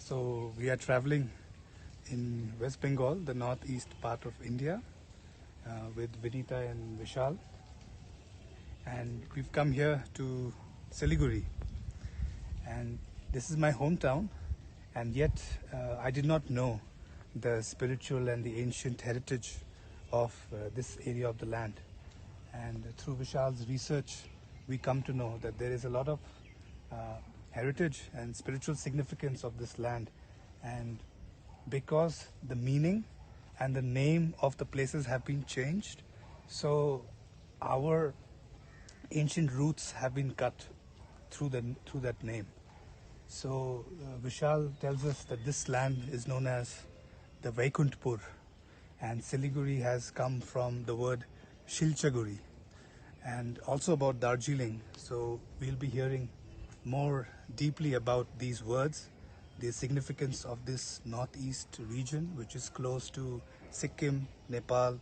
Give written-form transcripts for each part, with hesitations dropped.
So we are traveling in West Bengal, the northeast part of India, with Vinita and Vishal. And we've come here to Siliguri. And this is my hometown. And yet I did not know the spiritual and the ancient heritage of this area of the land. And through Vishal's research, we come to know that there is a lot of heritage and spiritual significance of this land. And because the meaning and the name of the places have been changed, so our ancient roots have been cut through that name. So Vishal tells us that this land is known as the Vaikuntpur, and Siliguri has come from the word Shilchaguri, and also about Darjeeling. So we'll be hearing more deeply about these words, the significance of this northeast region, which is close to Sikkim, Nepal,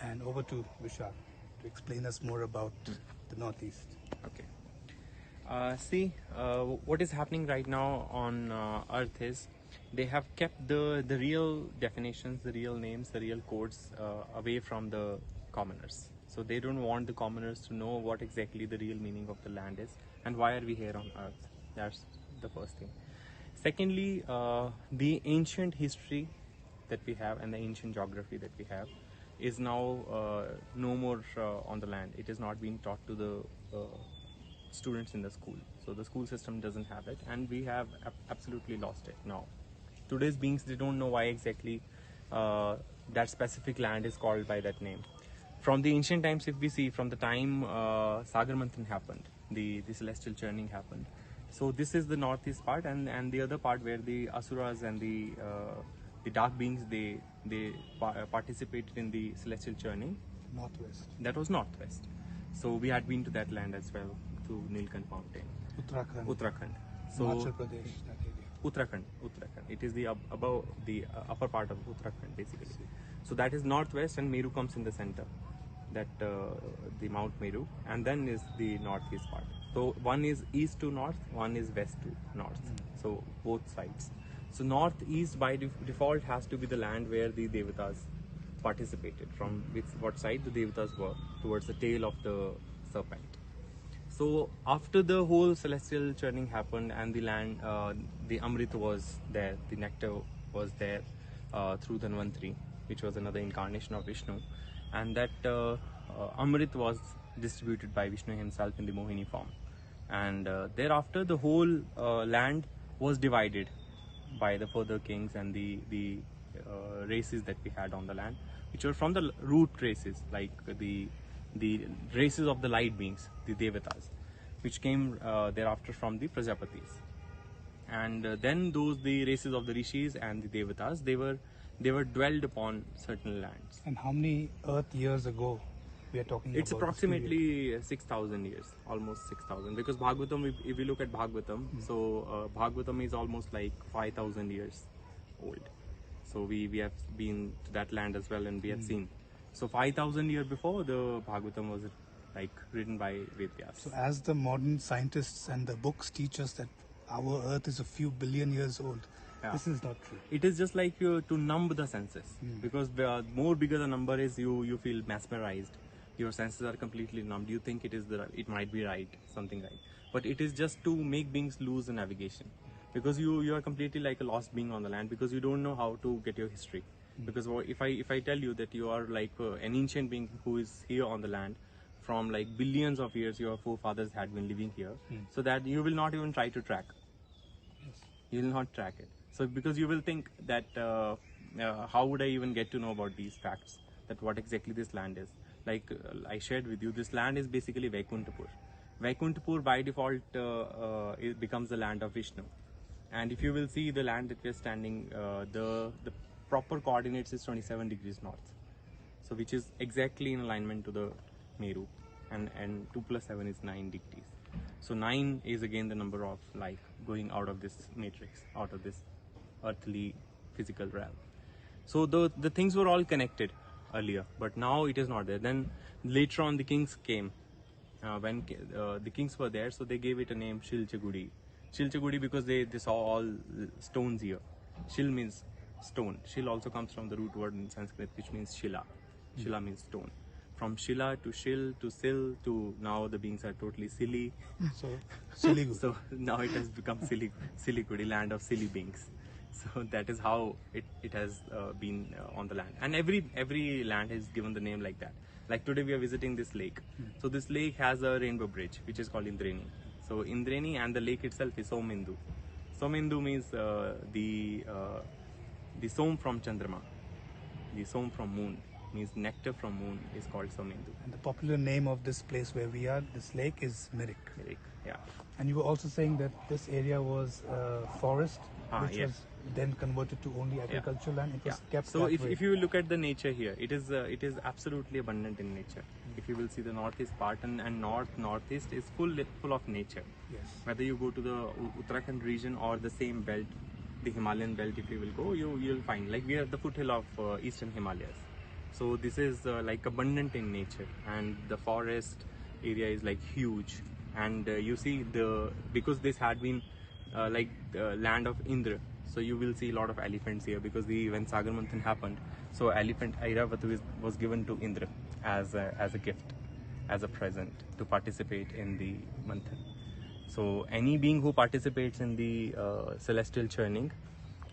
and over to Vishal to explain us more about the northeast. Okay. What is happening right now on Earth is they have kept the real definitions, the real names, the real codes away from the commoners. So they don't want the commoners to know what exactly the real meaning of the land is and why are we here on Earth. That's the first thing. Secondly, the ancient history that we have and the ancient geography that we have is now no more on the land. It is not being taught to the students in the school. So the school system doesn't have it, and we have absolutely lost it now. Today's beings, they don't know why exactly that specific land is called by that name. From the ancient times, if we see, from the time Sagar Manthan happened, the celestial churning happened. So this is the northeast part, and the other part where the asuras and the dark beings, they participated in the celestial churning. Northwest. That was northwest. So we had been to that land as well, to Nilkant mountain. Uttarakhand. So Himachal Pradesh, that area. Uttarakhand. It is the above the upper part of Uttarakhand basically. So that is northwest, and Meru comes in the center. That the Mount Meru, and then is the northeast part. So one is east to north, one is west to north. So both sides. So northeast by default has to be the land where the Devatas participated, from what side the Devatas were, towards the tail of the serpent. So after the whole celestial churning happened and the land, the Amrit was there, the nectar was there through Dhanvantari, which was another incarnation of Vishnu, and that Amrit was distributed by Vishnu himself in the Mohini form. And thereafter the whole land was divided by the further kings and the races that we had on the land, which were from the root races, like the races of the light beings, the Devatas, which came thereafter from the Prajapatis. And then the races of the Rishis and the Devatas, they were dwelled upon certain lands. And how many Earth years ago we are talking about? It's approximately 6,000 years, almost 6,000. Because Bhagavatam, if we look at Bhagavatam, so Bhagavatam is almost like 5,000 years old. So we have been to that land as well, and we have seen. So 5,000 years before, the Bhagavatam was like written by Vedyas. So as the modern scientists and the books teach us that our Earth is a few billion years old, this is not true. It is just like to numb the senses, because the more bigger the number is, you feel mesmerized. Your senses are completely numbed. You think it might be right, something right, but it is just to make beings lose the navigation, because you are completely like a lost being on the land, because you don't know how to get your history. Because if I tell you that you are like an ancient being who is here on the land from like billions of years, your forefathers had been living here, so that you will not even try to track. You will not track it. So because you will think that how would I even get to know about these facts, that what exactly this land is. Like I shared with you, this land is basically Vaikuntapur. Vaikuntapur by default it becomes the land of Vishnu. And if you will see the land that we are standing, the proper coordinates is 27 degrees north. So which is exactly in alignment to the Meru, and 2 plus 7 is 9 degrees. So 9 is again the number of life going out of this matrix, out of this earthly physical realm. So the things were all connected earlier, but now it is not there. Then later on the kings came. When the kings were there, so they gave it a name Shilchaguri, Shilchagudi because they saw all stones here. Shil means stone. Shil also comes from the root word in Sanskrit which means Shila. Shila means stone. From Shila to Shil to Sil to now the beings are totally silly. So, Siliguri. So now it has become Siliguri, land of silly beings. So that is how it has been on the land. And every land is given the name like that. Like today we are visiting this lake. So this lake has a rainbow bridge which is called Indrani. So Indrani and the lake itself is Somindu. Somindu means the Som from Chandrama. The Som from moon means nectar from moon is called Somindu. And the popular name of this place where we are, this lake, is Mirik. Mirik, yeah. And you were also saying that this area was forest, which yeah. was then converted to only agricultural land. It was kept So that way. if you look at the nature here, it is absolutely abundant in nature. If you will see the northeast part and northeast is full of nature. Yes. Whether you go to the Uttarakhand region or the same belt, the Himalayan belt, if you will go, you'll find like we are at the foothill of eastern Himalayas. So this is like abundant in nature, and the forest area is like huge. And you see because this had been like the land of Indra, so you will see a lot of elephants here because when Sagar Manthan happened, so elephant Airavatu was given to Indra as a gift, as a present to participate in the Manthan. So any being who participates in the celestial churning,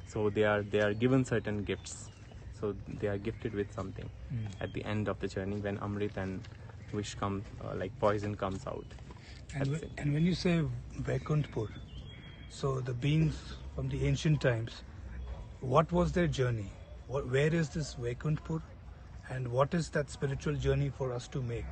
so they are given certain gifts. So they are gifted with something at the end of the churning when Amrit and Vish come, like poison comes out. And when you say Vaikuntpur, so the beings from the ancient times, what was their journey? Where is this Vaikuntpur? And what is that spiritual journey for us to make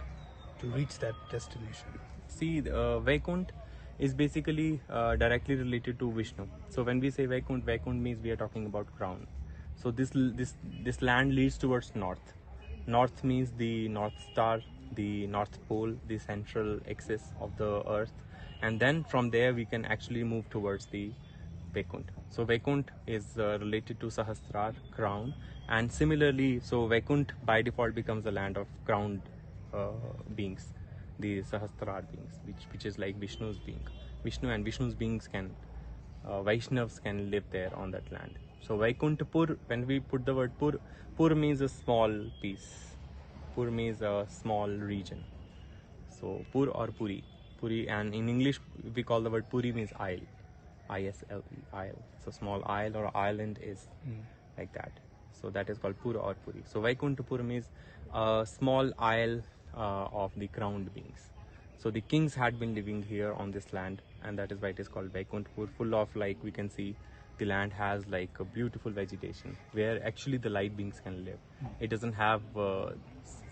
to reach that destination? See, Vaikunt is basically directly related to Vishnu. So when we say Vaikunt means we are talking about crown. So this land leads towards north. North means the North Star, the North Pole, the central axis of the earth. And then from there we can actually move towards the Vaikunt. So Vaikunt is related to Sahasrar, crown. And similarly, so Vaikunt by default becomes the land of crowned beings, the Sahasrar beings, which is like Vishnu's being. Vishnu and Vishnu's beings Vaishnavas can live there on that land. So Vaikuntpur, when we put the word Pur means a small piece. Pur means a small region. So Pur or Puri. And in English we call the word Puri means isle. I-S-L-E, isle. So small isle or island is like that. So that is called Pur or Puri. So Vaikuntpur means a small isle of the crowned beings. So the kings had been living here on this land, and that is why it is called Vaikuntpur, full of, like we can see, the land has like a beautiful vegetation where actually the light beings can live. It doesn't have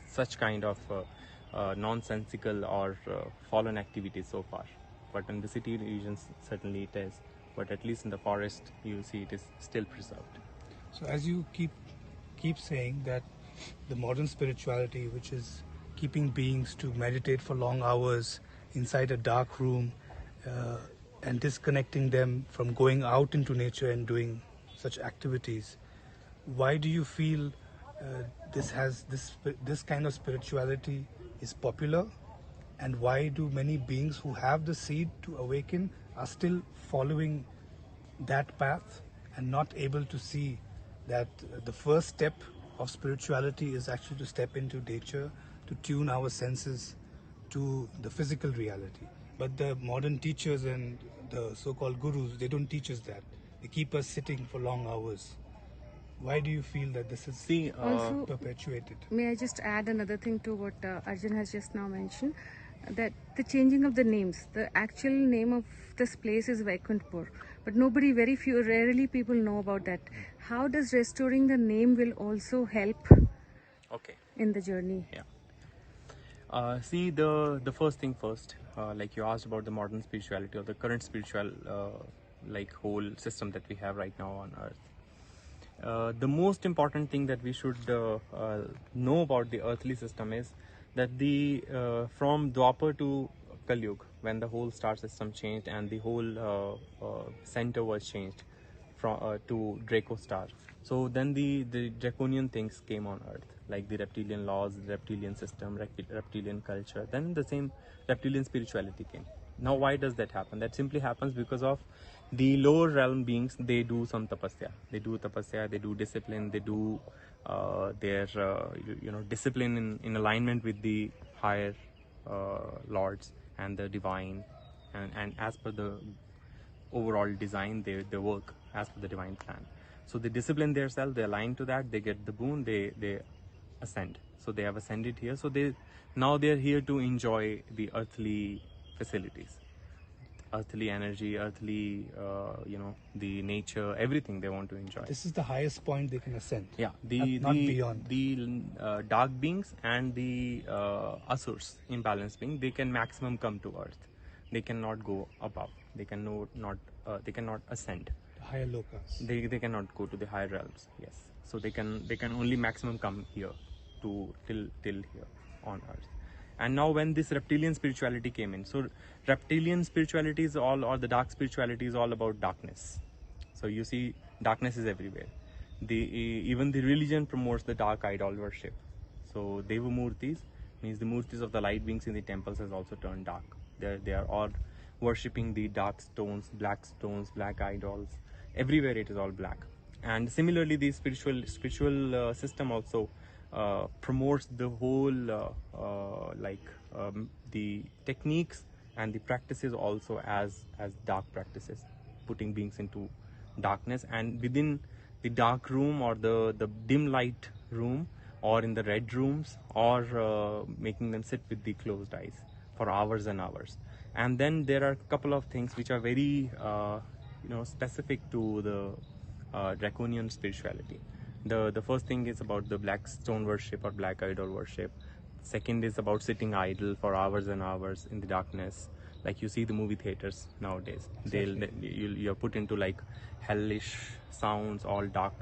such kind of nonsensical or fallen activities so far. But in the city regions, certainly it is. But at least in the forest, you see it is still preserved. So as you keep saying that the modern spirituality, which is keeping beings to meditate for long hours inside a dark room and disconnecting them from going out into nature and doing such activities, why do you feel this kind of spirituality is popular, and why do many beings who have the seed to awaken are still following that path and not able to see that the first step of spirituality is actually to step into nature, to tune our senses to the physical reality? But the modern teachers and the so-called gurus, they don't teach us that. They keep us sitting for long hours. Why do you feel that this is Also, perpetuated? may I just add another thing to what Arjun has just now mentioned, that the changing of the names, the actual name of this place is Vaikuntpur, but rarely people know about that. How does restoring the name will also help Okay. in the journey? Yeah. See, the first thing first, like you asked about the modern spirituality or the current spiritual like whole system that we have right now on earth. The most important thing that we should know about the earthly system is that from Dwapar to Kali Yuga, when the whole star system changed and the whole center was changed to Draco star. So then the draconian things came on earth, like the reptilian laws, the reptilian system, reptilian culture. Then the same reptilian spirituality came. Now why does that happen? That simply happens because of the lower realm beings. They do some tapasya, they do discipline, they do their discipline in alignment with the higher lords and the divine, and as per the overall design, they work as per the divine plan. So they discipline themselves, they align to that, they get the boon, they ascend. So they have ascended here. So they're here to enjoy the earthly facilities, earthly energy, earthly the nature, everything they want to enjoy. This is the highest point they can ascend. Yeah, not beyond. The dark beings and the asurs, imbalanced being, they can maximum come to earth. They cannot go above. They cannot ascend. The higher lokas. They cannot go to the higher realms. Yes, so they can only maximum come here to till here on earth. And now when this reptilian spirituality came in, so reptilian spirituality is all, or the dark spirituality is all about darkness. So you see, darkness is everywhere. Even the religion promotes the dark idol worship. So Deva Murtis means the murtis of the light beings in the temples has also turned dark. They are all worshipping the dark stones, black idols. Everywhere it is all black. And similarly, the spiritual system also promotes the whole the techniques and the practices also as dark practices, putting beings into darkness, and within the dark room or the dim light room or in the red rooms, or making them sit with the closed eyes for hours and hours. And then there are a couple of things which are very specific to the draconian spirituality. The first thing is about the black stone worship or black idol worship. Second is about sitting idle for hours and hours in the darkness, like you see the movie theaters nowadays. Exactly. You're put into like hellish sounds, all dark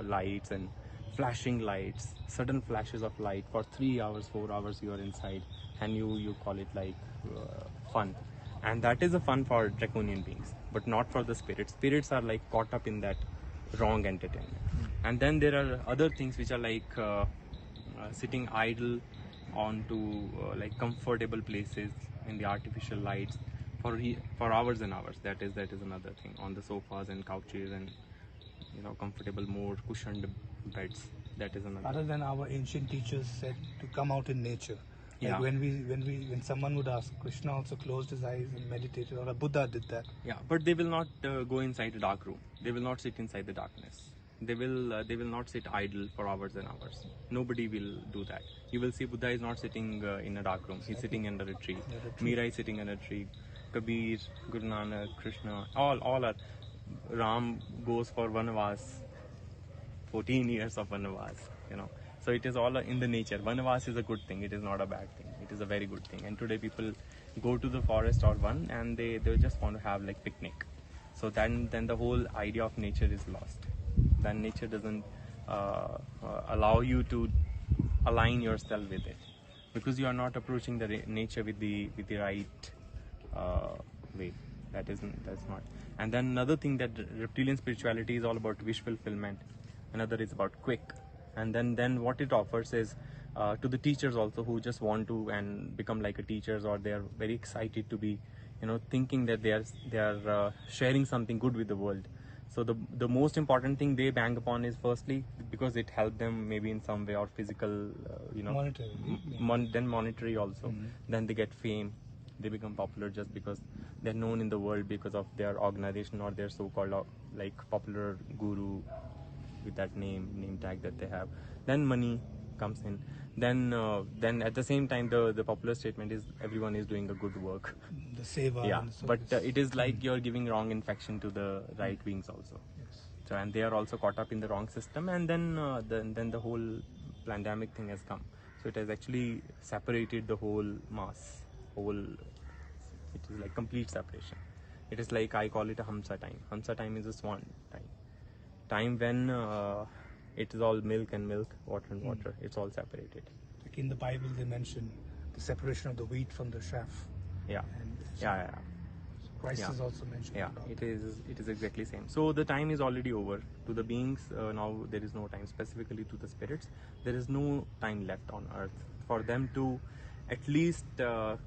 lights and flashing lights, sudden flashes of light for 3 hours, 4 hours you are inside, and you call it like fun. And that is a fun for draconian beings, but not for the spirits. Spirits are like caught up in that wrong entertainment. And then there are other things which are like sitting idle onto like comfortable places in the artificial lights for hours and hours. That is another thing, on the sofas and couches and comfortable, more cushioned beds. That is another. Other than our ancient teachers said to come out in nature. Like Yeah. when someone would ask, Krishna also closed his eyes and meditated, or a Buddha did that. Yeah, but they will not go inside a dark room. They will not sit inside the darkness. They will not sit idle for hours and hours. Nobody will do that. You will see Buddha is not sitting in a dark room. He's sitting under a tree. Meera is sitting under a tree. Kabir, Guru Nanak, Krishna, all are. Ram goes for Vanavas, 14 years of Vanavas. So it is all in the nature. Vanavas is a good thing. It is not a bad thing. It is a very good thing. And today people go to the forest or one, and they just want to have like picnic. So then the whole idea of nature is lost. Then nature doesn't allow you to align yourself with it, because you are not approaching the nature with the right way. That's not. And then another thing, that reptilian spirituality is all about wish fulfillment. Another is about quick. And then what it offers is to the teachers also, who just want to and become like a teachers, or they are very excited to be thinking that they are sharing something good with the world. So the most important thing they bang upon is, firstly, because it helped them maybe in some way, or physical Monetary. then monetary also. Then they get fame. They become popular just because they're known in the world because of their organization or their so-called like popular guru with that name tag that they have. Then money comes in. Then at the same time, the popular statement is everyone is doing a good work. The seva. Yeah, and the but service. it is like you're giving wrong infection to the right beings also. Yes. So, and they are also caught up in the wrong system, and then the whole pandemic thing has come. So it has actually separated the whole mass. It is like complete separation. It is like, I call it a Hamsa time. Hamsa time is a swan time when it is all milk and milk, water and water. It's all separated. Like in the Bible, they mention the separation of the wheat from the chaff. Yeah. And Yeah. Christ Yeah. is also mentioned. Yeah, about it is exactly same. So the time is already over. To the beings, now there is no time. Specifically to the spirits, there is no time left on earth for them to at least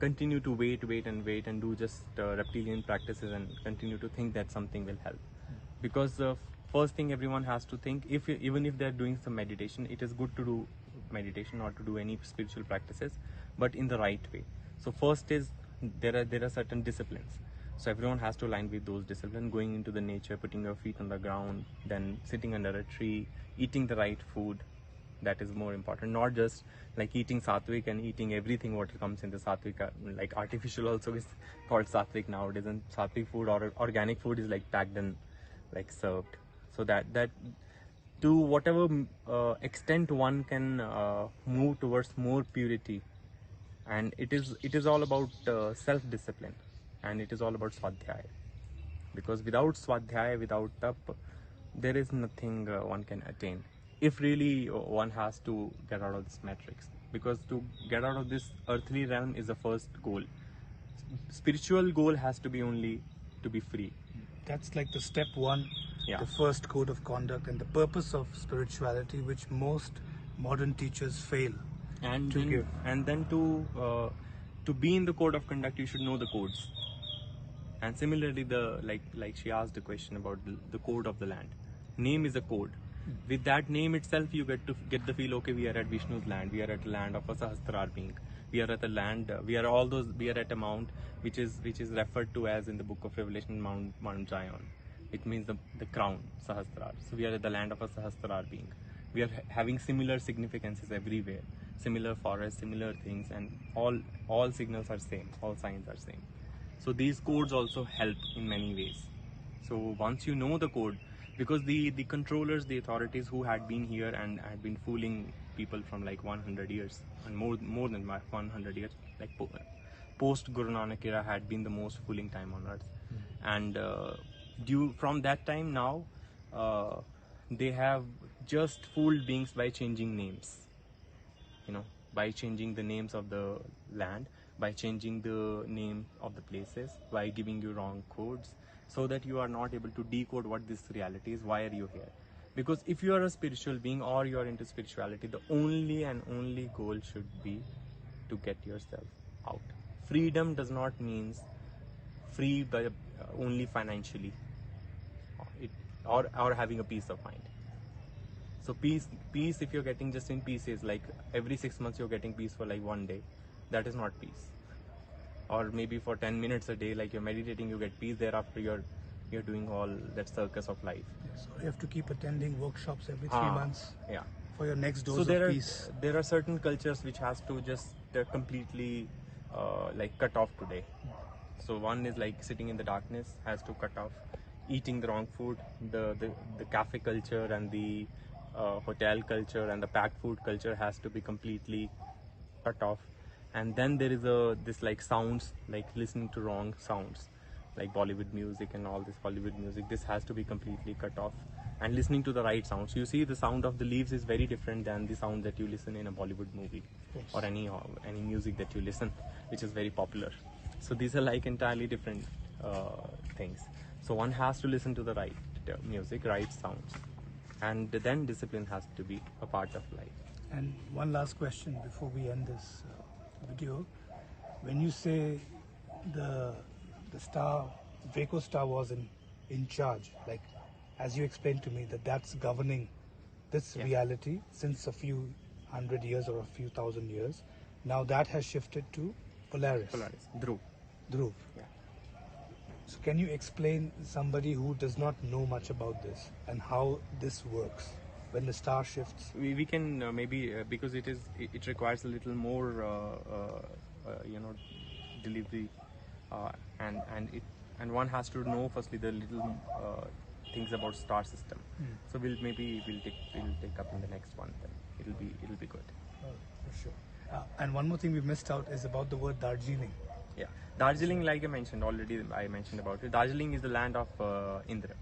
continue to wait and do just reptilian practices and continue to think that something will help. Because the first thing everyone has to think, even if they're doing some meditation, it is good to do meditation or to do any spiritual practices, but in the right way. So first is there are certain disciplines. So everyone has to align with those disciplines, going into the nature, putting your feet on the ground, then sitting under a tree, eating the right food. That is more important, not just like eating sattvic and eating everything what comes in the sattvic, like artificial also is called sattvic nowadays, and sattvic food or organic food is like packed and like served. So that to whatever extent one can move towards more purity, and it is all about self-discipline, and it is all about swadhyaya, because without swadhyaya, without tap, there is nothing one can attain. If really one has to get out of this matrix, because to get out of this earthly realm is the first goal. Spiritual goal has to be only to be free. That's like the step one, Yeah. the first code of conduct and the purpose of spirituality, which most modern teachers fail And to then, give. and then to be in the code of conduct, you should know the codes. And similarly, the like she asked a question about the code of the land. Name is a code. With that name itself, you get the feel. Okay, we are at Vishnu's land. We are at the land of a Sahasrar being. We are at the land. We are at a mount which is referred to as in the book of Revelation Mount Zion. It means the crown Sahasrar. So we are at the land of a Sahasrar being. We are having similar significances everywhere. Similar forests, similar things, and all signals are same. All signs are same. So these codes also help in many ways. So once you know the code, because the controllers, the authorities who had been here and had been fooling people from like 100 years and more than 100 years, like post Guru Nanak era had been the most fooling time on earth. And from that time now, they have just fooled beings by changing names. By changing the names of the land, by changing the name of the places, by giving you wrong codes, so that you are not able to decode what this reality is. Why are you here? Because if you are a spiritual being or you are into spirituality, the only and only goal should be to get yourself out. Freedom does not mean free by only financially, or having a peace of mind. So peace, if you're getting just in pieces, like every 6 months you're getting peace for like 1 day, that is not peace. Or maybe for 10 minutes a day, like you're meditating, you get peace. Thereafter you're doing all that circus of life. So you have to keep attending workshops every 3 months Yeah. for your next dose So of peace. there are certain cultures which has to just completely like cut off today. So one is like sitting in the darkness, has to cut off. Eating the wrong food, the cafe culture and the hotel culture and the packed food culture has to be completely cut off. And then there is this like sounds, like listening to wrong sounds, like Bollywood music and all this Hollywood music. This has to be completely cut off, and listening to the right sounds. You see, the sound of the leaves is very different than the sound that you listen in a Bollywood movie. Yes. Or any music that you listen, which is very popular. So these are like entirely different things. So one has to listen to the right music, right sounds, and then discipline has to be a part of life. And one last question before we end this video. When you say the star, Draco star was in charge, like as you explained to me, that's governing this Yeah. reality since a few 100 years or a few thousand years. Now that has shifted to Polaris. Dhruv. Dhruv. Yeah. So can you explain somebody who does not know much about this and how this works when the star shifts? We can maybe because it requires a little more delivery, and one has to know firstly the little things about star system. So we'll take up in the next one. Then it'll be good. For sure. And one more thing we missed out is about the word Darjeeling. Yeah, Darjeeling, like I mentioned about it. Darjeeling is the land of Indra.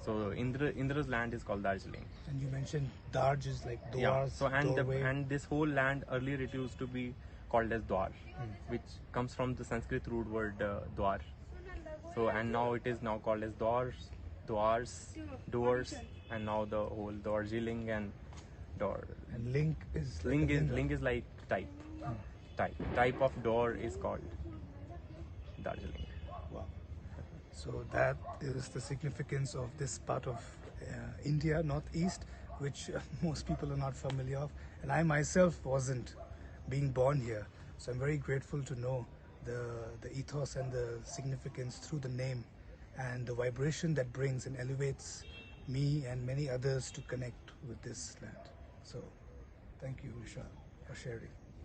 So Indra's land is called Darjeeling. And you mentioned Darj is like Dwars, Yeah. So doorway. and this whole land earlier it used to be called as Dwar, which comes from the Sanskrit root word Dwar. So and now it is now called as Doors, and now the whole Darjeeling and Dor. And Link is like Ling a is linga. Ling is like type. type of door is called Darjeeling. Wow. So that is the significance of this part of India, Northeast, which most people are not familiar of. And I myself wasn't, being born here. So I'm very grateful to know the ethos and the significance through the name and the vibration that brings and elevates me and many others to connect with this land. So thank you, Vishal, for sharing.